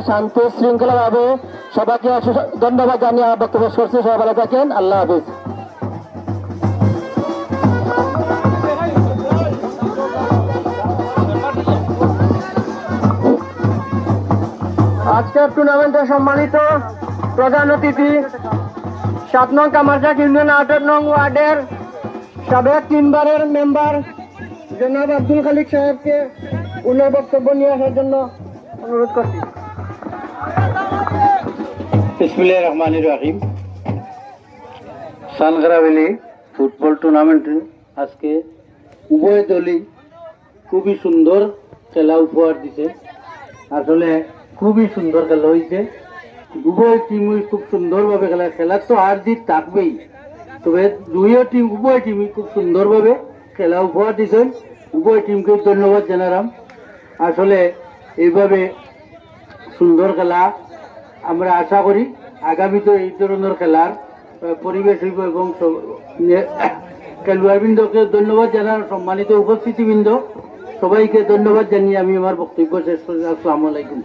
শান্তি শৃঙ্খলা ভাবে সবাইকে ধন্যবাদ জানিয়ে বক্তব্য শেষ করছি। সবাই ভালো থাকেন, আল্লাহ হাফিজ। আজকের টুর্নামেন্টে সম্মানিত প্রধান অতিথি 7 নং কামারজাক ইউনিয়ন 8 নং ওয়ার্ডের সাবেক 3 বারের মেম্বার জনাব আব্দুল খালিক সাহেবকে উনার বক্তব্য নিয়ে আসার জন্য অনুরোধ করছি। বিসমিল্লাহির রহমানির রহিম। সানগ্রাভ্যালি ফুটবল টুর্নামেন্টে আজকে উভয় দলই খুবই সুন্দর খেলা উপহার দিছে। আসলে খুবই সুন্দর খেলা হয়েছে। উভয় টিমই খুব সুন্দরভাবে খেলার তো হার জিত থাকবেই, তবে উভয় টিমই খুব সুন্দরভাবে খেলা উপহার দিচ্ছেন। উভয় টিমকে ধন্যবাদ জানালাম। আসলে এইভাবে সুন্দর খেলা আমরা আশা করি আগামীতে এই ধরনের খেলার পরিবেশ হইব এবং খেলোয়াড়বৃন্দকে ধন্যবাদ জানার সম্মানিত উপস্থিতিবৃন্দ সবাইকে ধন্যবাদ জানিয়ে আমি আমার বক্তব্য শেষ করি। আসসালামু আলাইকুম।